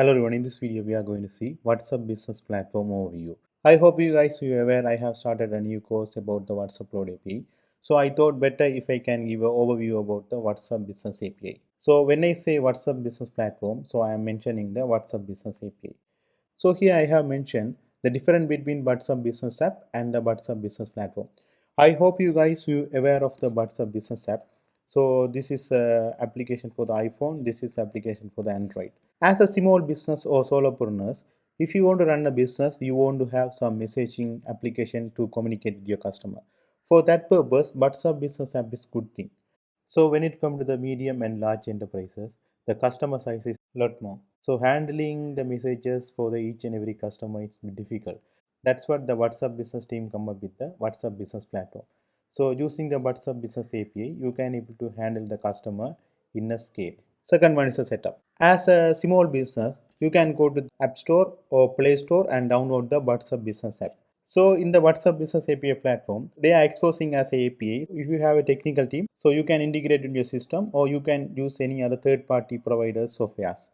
Hello everyone, in this video we are going to see WhatsApp business platform overview. I hope you guys are aware I have started a new course about the WhatsApp Cloud API. So I thought better if I can give an overview about the WhatsApp business API. So when I say WhatsApp business platform, so I am mentioning the WhatsApp business API. So here I have mentioned the difference between WhatsApp business app and the WhatsApp business platform. I hope you guys are aware of the WhatsApp business app. So this is application for the iPhone, this is application for the Android. As a small business or solopreneurs, if you want to run a business, you want to have some messaging application to communicate with your customer. For that purpose, WhatsApp business app is good thing. So when it comes to the medium and large enterprises, the customer size is a lot more. So handling the messages for the each and every customer is difficult. That's what the WhatsApp business team come up with the WhatsApp business platform. So using the WhatsApp business API, you can able to handle the customer in a scale. Second one is a setup. As a small business, you can go to the App Store or Play Store and download the WhatsApp business app. So in the WhatsApp Business API platform, they are exposing as a API. If you have a technical team, so you can integrate into your system or you can use any other third-party providers softwares.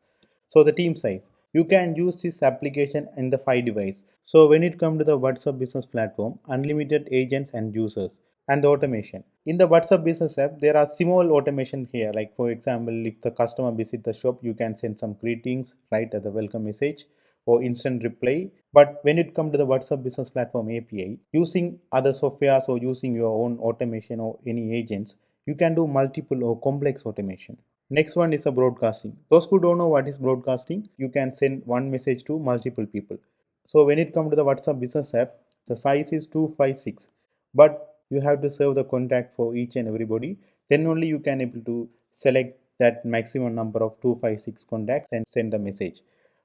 So the team size, you can use this application in the 5 device. So when it comes to the WhatsApp Business platform, unlimited agents and users and the automation. In the WhatsApp Business app, there are small automation here. Like for example, if the customer visit the shop, you can send some greetings, write the welcome message or instant reply. But when it comes to the WhatsApp Business Platform API, using other softwares or using your own automation or any agents, you can do multiple or complex automation. Next one is a broadcasting. Those who don't know what is broadcasting, you can send one message to multiple people. So when it comes to the WhatsApp Business app, the size is 256, but you have to serve the contact for each and everybody. Then only you can able to select that maximum number of 256 contacts and send the message.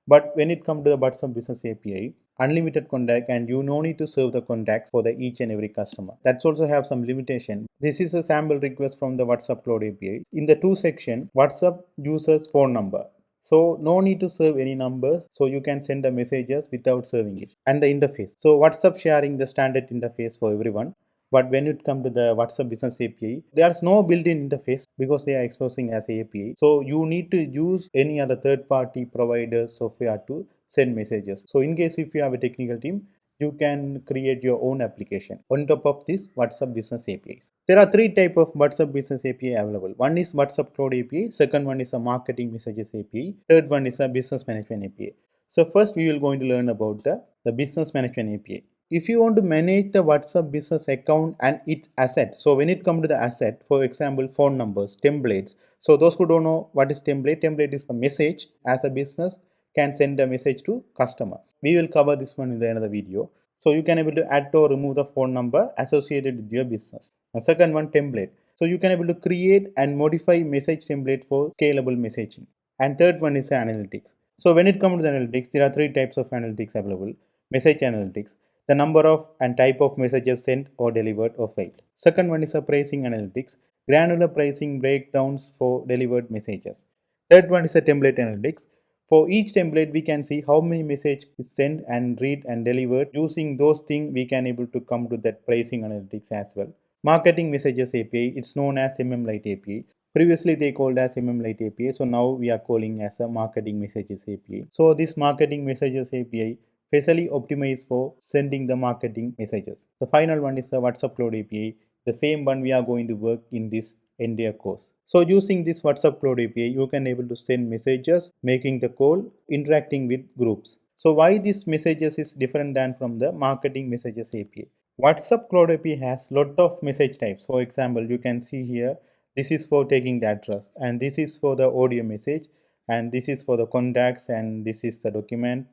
But when it comes to the WhatsApp Business API, unlimited contact and you no need to serve the contacts for the each and every customer. That's also have some limitation. This is a sample request from the WhatsApp Cloud API. In the two section, WhatsApp users phone number. So no need to serve any numbers. So you can send the messages without serving it. And the interface. So WhatsApp sharing the standard interface for everyone. But when it comes to the WhatsApp Business API, there's no built-in interface because they are exposing as API. So you need to use any other third-party provider software to send messages. So in case if you have a technical team, you can create your own application on top of this WhatsApp Business APIs. There are three types of WhatsApp Business API available. One is WhatsApp Cloud API, second one is a marketing messages API, third one is a business management API. So first we will going to learn about the business management API. If you want to manage the WhatsApp business account and its asset, so when it comes to the asset, for example, phone numbers, templates. So those who don't know what is template is a message as a business can send a message to customer. We will cover this one in the another video. So you can able to add or remove the phone number associated with your business. The second one, template. So you can able to create and modify message template for scalable messaging. And third one is analytics. So when it comes to the analytics, there are three types of analytics available. Message analytics, the number of and type of messages sent or delivered or failed. Second one is a pricing analytics, granular pricing breakdowns for delivered messages. Third one is a template analytics. For each template, we can see how many messages is sent and read and delivered. Using those things, we can able to come to that pricing analytics as well. Marketing messages API, it's known as Lite API. Previously, they called as Lite API. So now we are calling as a marketing messages API. So this marketing messages API specially optimized for sending the marketing messages. The final one is the WhatsApp Cloud API. The same one we are going to work in this entire course. So using this WhatsApp Cloud API, you can able to send messages, making the call, interacting with groups. So why these messages is different than from the marketing messages API? WhatsApp Cloud API has lot of message types. For example, you can see here, this is for taking the address and this is for the audio message and this is for the contacts and this is the document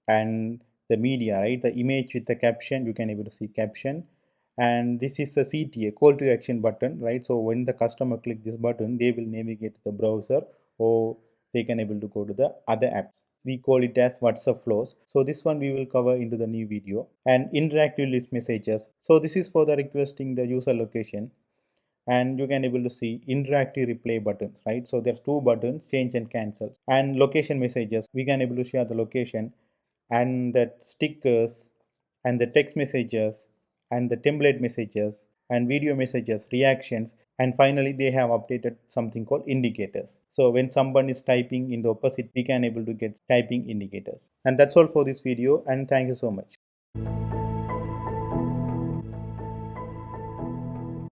and the media, right? The image with the caption, you can able to see caption, and this is a CTA, call to action button, right? So when the customer click this button, they will navigate to the browser or they can able to go to the other apps. We call it as WhatsApp flows. So this one we will cover into the new video. And interactive list messages, so this is for the requesting the user location, and you can able to see interactive replay buttons, right? So there's two buttons, change and cancel. And location messages, we can able to share the location and the stickers and the text messages and the template messages and video messages, reactions, And finally, they have updated something called indicators. So when someone is typing in the opposite, we can able to get typing indicators. And that's all for this video, and thank you so much.